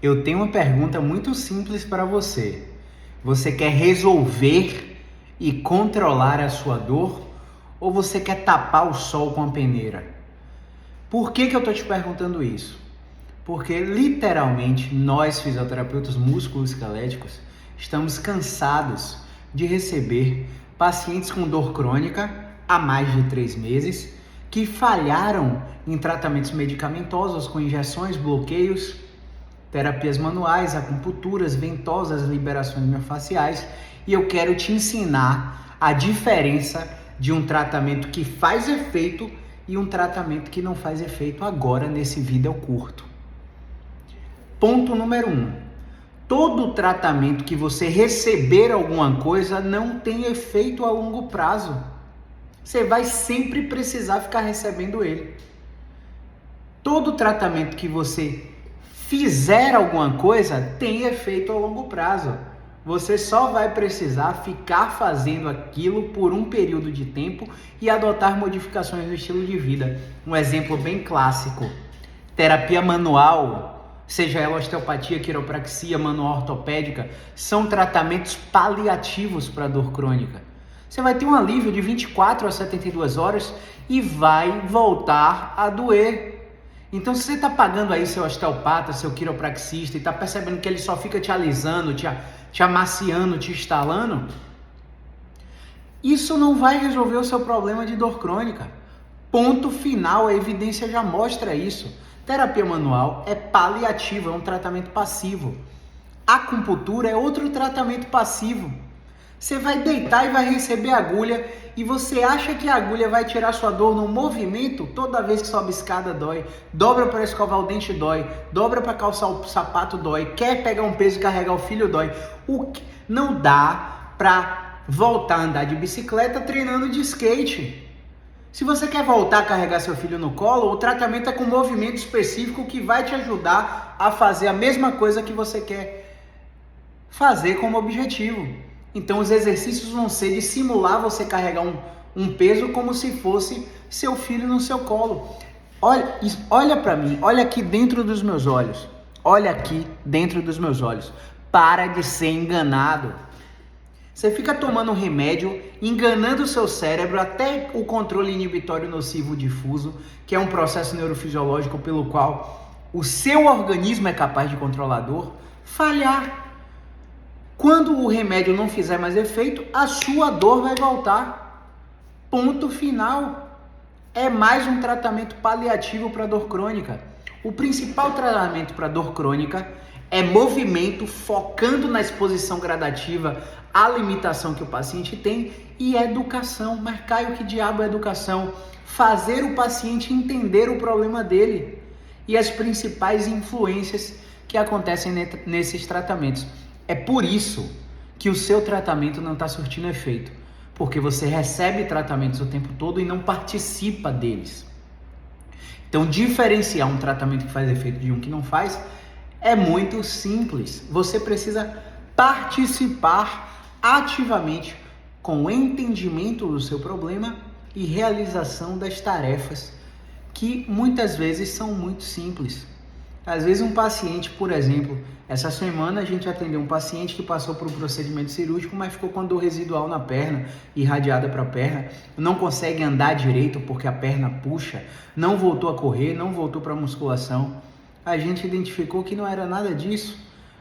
Eu tenho uma pergunta muito simples para você. Você quer resolver e controlar a sua dor ou você quer tapar o sol com a peneira? Por que eu estou te perguntando isso? Porque literalmente nós, fisioterapeutas musculoesqueléticos, estamos cansados de receber pacientes com dor crônica há mais de 3 meses que falharam em tratamentos medicamentosos com injeções, bloqueios, terapias manuais, acupunturas, ventosas, liberações miofasciais, e eu quero te ensinar a diferença de um tratamento que faz efeito e um tratamento que não faz efeito agora nesse vídeo curto. Ponto número 1. Todo tratamento que você receber alguma coisa não tem efeito a longo prazo. Você vai sempre precisar ficar recebendo ele. Todo tratamento que você fizer alguma coisa tem efeito a longo prazo. Você só vai precisar ficar fazendo aquilo por um período de tempo e adotar modificações no estilo de vida. Um exemplo bem clássico: terapia manual, seja ela osteopatia, quiropraxia, manual ortopédica, são tratamentos paliativos para dor crônica. Você vai ter um alívio de 24 a 72 horas e vai voltar a doer. Então, se você está pagando aí seu osteopata, seu quiropraxista e está percebendo que ele só fica te alisando, te amaciando, te estalando, isso não vai resolver o seu problema de dor crônica. Ponto final, a evidência já mostra isso. Terapia manual é paliativa, é um tratamento passivo. Acupuntura é outro tratamento passivo. Você vai deitar e vai receber agulha e você acha que a agulha vai tirar sua dor no movimento? Toda vez que sobe escada dói, dobra para escovar o dente dói, dobra para calçar o sapato dói, quer pegar um peso e carregar o filho dói. Não dá para voltar a andar de bicicleta treinando de skate. Se você quer voltar a carregar seu filho no colo, o tratamento é com movimento específico que vai te ajudar a fazer a mesma coisa que você quer fazer como objetivo. Então os exercícios vão ser de simular você carregar um peso como se fosse seu filho no seu colo. Olha para mim, olha aqui dentro dos meus olhos. Olha aqui dentro dos meus olhos. Para de ser enganado. Você fica tomando remédio, enganando o seu cérebro até o controle inibitório nocivo difuso, que é um processo neurofisiológico pelo qual o seu organismo é capaz de controlar a dor, falhar. Quando o remédio não fizer mais efeito, a sua dor vai voltar. Ponto final. É mais um tratamento paliativo para dor crônica. O principal tratamento para dor crônica é movimento, focando na exposição gradativa à limitação que o paciente tem, e educação. Mas Caio, que diabo é educação? Fazer o paciente entender o problema dele e as principais influências que acontecem nesses tratamentos. É por isso que o seu tratamento não está surtindo efeito, porque você recebe tratamentos o tempo todo e não participa deles. Então, diferenciar um tratamento que faz efeito de um que não faz é muito simples. Você precisa participar ativamente com o entendimento do seu problema e realização das tarefas, que muitas vezes são muito simples. Às vezes um paciente, por exemplo, essa semana a gente atendeu um paciente que passou por um procedimento cirúrgico, mas ficou com dor residual na perna, irradiada para a perna, não consegue andar direito porque a perna puxa, não voltou a correr, não voltou para a musculação. A gente identificou que não era nada disso.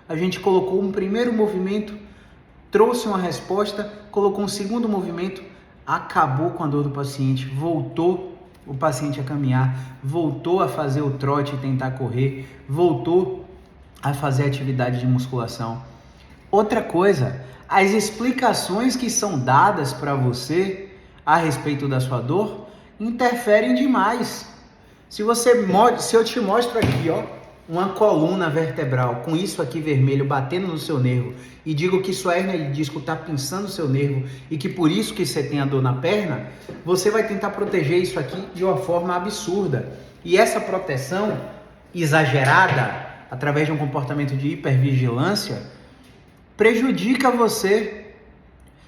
A gente colocou um primeiro movimento, trouxe uma resposta, colocou um segundo movimento, acabou com a dor do paciente, voltou o paciente a caminhar, voltou a fazer o trote e tentar correr, voltou a fazer atividade de musculação. Outra coisa, as explicações que são dadas para você a respeito da sua dor interferem demais. Se eu te mostro aqui, uma coluna vertebral com isso aqui vermelho batendo no seu nervo e digo que sua hérnia de disco está pinçando o seu nervo e que por isso que você tem a dor na perna, você vai tentar proteger isso aqui de uma forma absurda. E essa proteção exagerada, através de um comportamento de hipervigilância, prejudica você.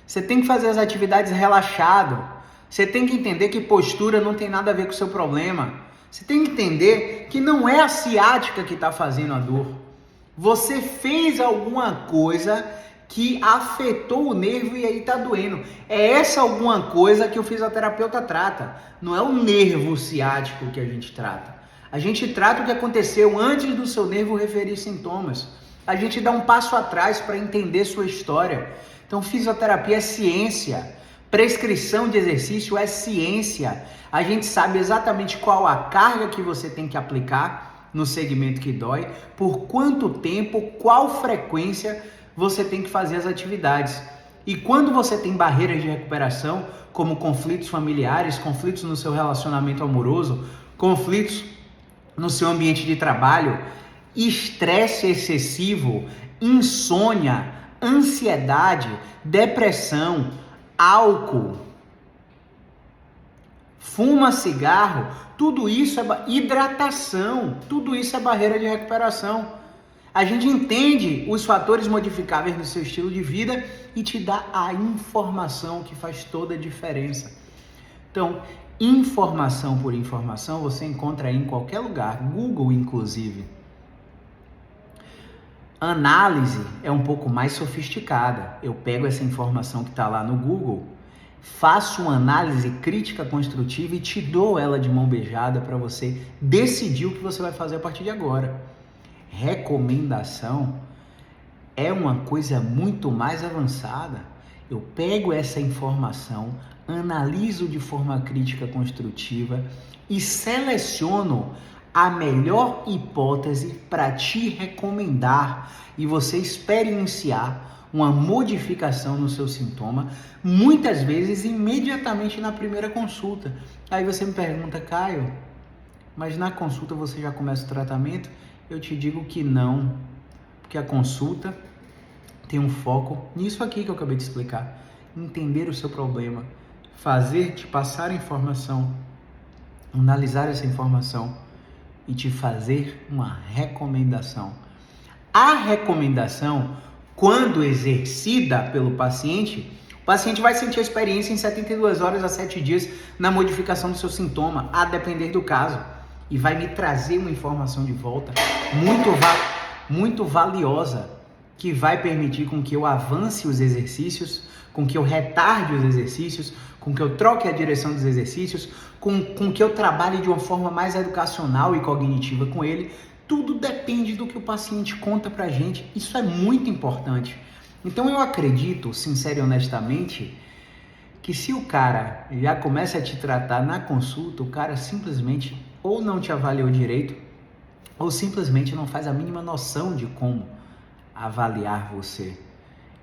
Você tem que fazer as atividades relaxado. Você tem que entender que postura não tem nada a ver com o seu problema. Você tem que entender que não é a ciática que está fazendo a dor. Você fez alguma coisa que afetou o nervo e aí tá doendo. É essa alguma coisa que o fisioterapeuta trata. Não é o nervo ciático que a gente trata. A gente trata o que aconteceu antes do seu nervo referir sintomas. A gente dá um passo atrás para entender sua história. Então, fisioterapia é ciência. Prescrição de exercício é ciência. A gente sabe exatamente qual a carga que você tem que aplicar no segmento que dói, por quanto tempo, qual frequência você tem que fazer as atividades. E quando você tem barreiras de recuperação, como conflitos familiares, conflitos no seu relacionamento amoroso, conflitos no seu ambiente de trabalho, estresse excessivo, insônia, ansiedade, depressão, álcool, fuma cigarro, tudo isso é hidratação, tudo isso é barreira de recuperação. A gente entende os fatores modificáveis no seu estilo de vida e te dá a informação que faz toda a diferença. Então, informação por informação você encontra aí em qualquer lugar, Google inclusive. Análise é um pouco mais sofisticada. Eu pego essa informação que está lá no Google, faço uma análise crítica construtiva e te dou ela de mão beijada para você decidir o que você vai fazer a partir de agora. Recomendação é uma coisa muito mais avançada. Eu pego essa informação, analiso de forma crítica construtiva e seleciono a melhor hipótese para te recomendar e você experienciar uma modificação no seu sintoma, muitas vezes imediatamente na primeira consulta. Aí você me pergunta, Caio, mas na consulta você já começa o tratamento? Eu te digo que não, porque a consulta tem um foco nisso aqui que eu acabei de explicar. Entender o seu problema, te passar a informação, analisar essa informação e te fazer uma recomendação. A recomendação, quando exercida pelo paciente, o paciente vai sentir a experiência em 72 horas a 7 dias na modificação do seu sintoma, a depender do caso. E vai me trazer uma informação de volta muito valiosa, que vai permitir com que eu avance os exercícios, com que eu retarde os exercícios, com que eu troque a direção dos exercícios, com que eu trabalhe de uma forma mais educacional e cognitiva com ele. Tudo depende do que o paciente conta pra gente. Isso é muito importante. Então eu acredito, sincero e honestamente, que se o cara já começa a te tratar na consulta, o cara simplesmente ou não te avaliou direito, ou simplesmente não faz a mínima noção de como avaliar você.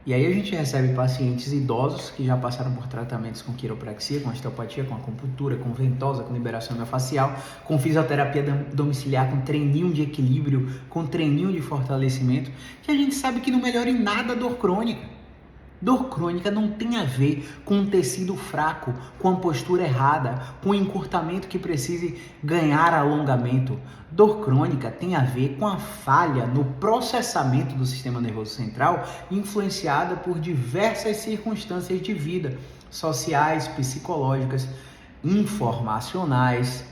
E aí a gente recebe pacientes idosos que já passaram por tratamentos com quiropraxia, com osteopatia, com acupuntura, com ventosa, com liberação miofascial, com fisioterapia domiciliar, com treininho de equilíbrio, com treininho de fortalecimento, que a gente sabe que não melhora em nada a dor crônica. Dor crônica não tem a ver com um tecido fraco, com a postura errada, com um encurtamento que precise ganhar alongamento. Dor crônica tem a ver com a falha no processamento do sistema nervoso central, influenciada por diversas circunstâncias de vida, sociais, psicológicas, informacionais.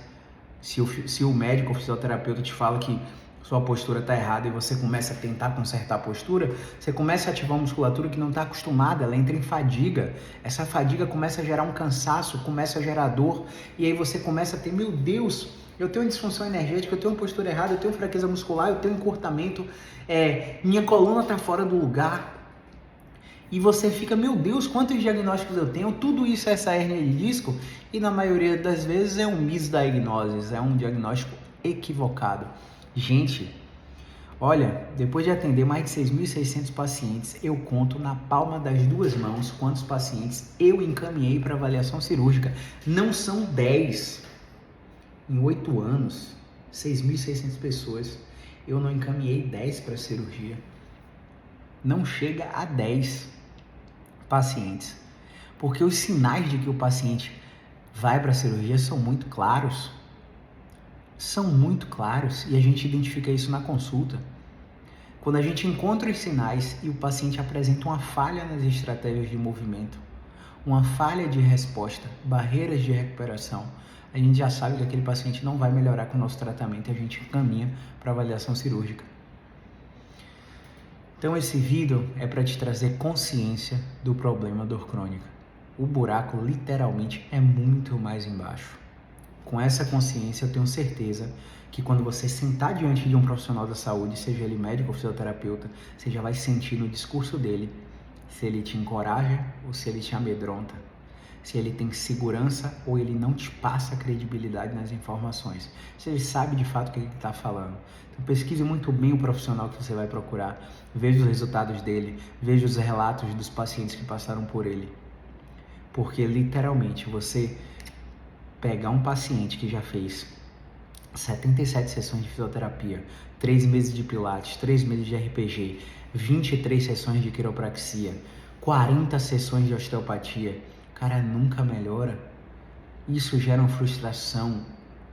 Se o médico ou fisioterapeuta te fala que sua postura está errada e você começa a tentar consertar a postura, você começa a ativar uma musculatura que não está acostumada, ela entra em fadiga. Essa fadiga começa a gerar um cansaço, começa a gerar dor, e aí você começa a ter, meu Deus, eu tenho disfunção energética, eu tenho uma postura errada, eu tenho fraqueza muscular, eu tenho encurtamento, minha coluna está fora do lugar. E você fica, meu Deus, quantos diagnósticos eu tenho? Tudo isso é essa hérnia de disco, e na maioria das vezes é um misdiagnose, é um diagnóstico equivocado. Gente, olha, depois de atender mais de 6.600 pacientes, eu conto na palma das duas mãos quantos pacientes eu encaminhei para avaliação cirúrgica. Não são 10. Em 8 anos, 6.600 pessoas, eu não encaminhei 10 para cirurgia. Não chega a 10 pacientes. Porque os sinais de que o paciente vai para a cirurgia são muito claros. São muito claros e a gente identifica isso na consulta. Quando a gente encontra os sinais e o paciente apresenta uma falha nas estratégias de movimento, uma falha de resposta, barreiras de recuperação, a gente já sabe que aquele paciente não vai melhorar com o nosso tratamento e a gente caminha para avaliação cirúrgica. Então esse vídeo é para te trazer consciência do problema dor crônica. O buraco literalmente é muito mais embaixo. Com essa consciência eu tenho certeza que quando você sentar diante de um profissional da saúde, seja ele médico ou fisioterapeuta, você já vai sentir no discurso dele se ele te encoraja ou se ele te amedronta, se ele tem segurança ou ele não te passa credibilidade nas informações, se ele sabe de fato o que ele está falando. Então pesquise muito bem o profissional que você vai procurar, veja os resultados dele, veja os relatos dos pacientes que passaram por ele, porque literalmente você pegar um paciente que já fez 77 sessões de fisioterapia, 3 meses de pilates, 3 meses de RPG, 23 sessões de quiropraxia, 40 sessões de osteopatia, cara, nunca melhora. Isso gera uma frustração,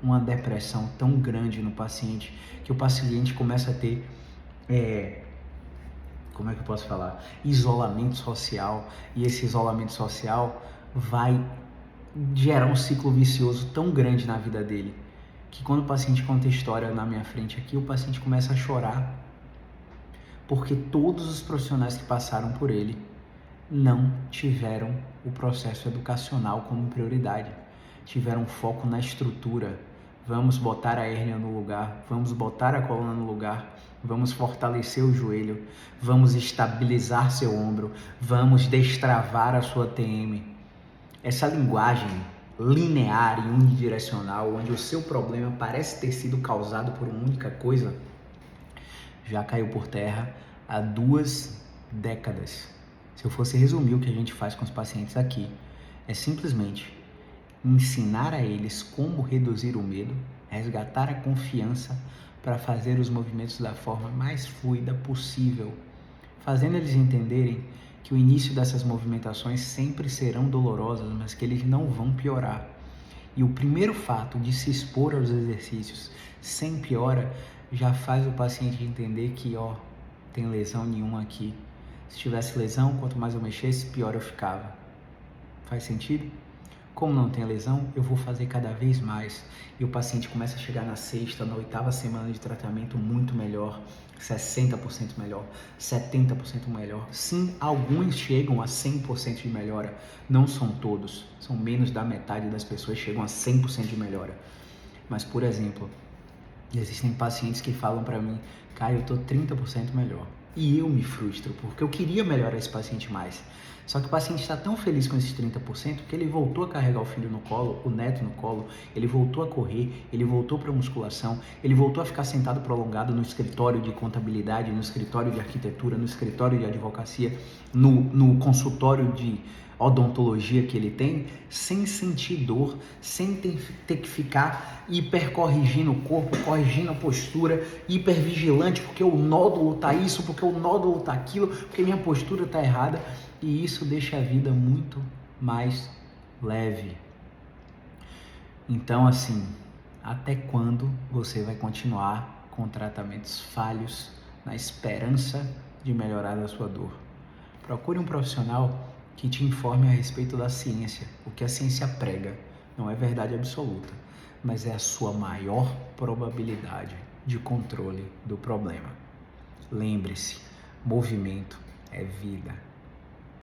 uma depressão tão grande no paciente, que o paciente começa a ter, como é que eu posso falar? Isolamento social, e esse isolamento social vai gerar um ciclo vicioso tão grande na vida dele, que quando o paciente conta a história na minha frente aqui, o paciente começa a chorar, porque todos os profissionais que passaram por ele não tiveram o processo educacional como prioridade, tiveram foco na estrutura. Vamos botar a hérnia no lugar, vamos botar a coluna no lugar, vamos fortalecer o joelho, vamos estabilizar seu ombro, vamos destravar a sua TM. Essa linguagem linear e unidirecional, onde o seu problema parece ter sido causado por uma única coisa, já caiu por terra há 2 décadas. Se eu fosse resumir o que a gente faz com os pacientes aqui, é simplesmente ensinar a eles como reduzir o medo, resgatar a confiança para fazer os movimentos da forma mais fluida possível, fazendo eles entenderem que o início dessas movimentações sempre serão dolorosas, mas que eles não vão piorar. E o primeiro fato de se expor aos exercícios sem piora já faz o paciente entender que, tem lesão nenhuma aqui. Se tivesse lesão, quanto mais eu mexesse, pior eu ficava. Faz sentido? Como não tem lesão, eu vou fazer cada vez mais. E o paciente começa a chegar na 6ª, na 8ª semana de tratamento muito melhor, 60% melhor, 70% melhor. Sim, alguns chegam a 100% de melhora. Não são todos, são menos da metade das pessoas que chegam a 100% de melhora. Mas, por exemplo, existem pacientes que falam para mim, Caio, eu tô 30% melhor. E eu me frustro, porque eu queria melhorar esse paciente mais. Só que o paciente está tão feliz com esses 30% que ele voltou a carregar o filho no colo, o neto no colo, ele voltou a correr, ele voltou para a musculação, ele voltou a ficar sentado prolongado no escritório de contabilidade, no escritório de arquitetura, no escritório de advocacia, no consultório de odontologia que ele tem, sem sentir dor, sem ter que ficar hipercorrigindo o corpo, corrigindo a postura, hipervigilante, porque o nódulo tá isso, porque o nódulo tá aquilo, porque minha postura tá errada, e isso deixa a vida muito mais leve. Então, assim, até quando você vai continuar com tratamentos falhos na esperança de melhorar a sua dor? Procure um profissional que te informe a respeito da ciência. O que a ciência prega não é verdade absoluta, mas é a sua maior probabilidade de controle do problema. Lembre-se, movimento é vida.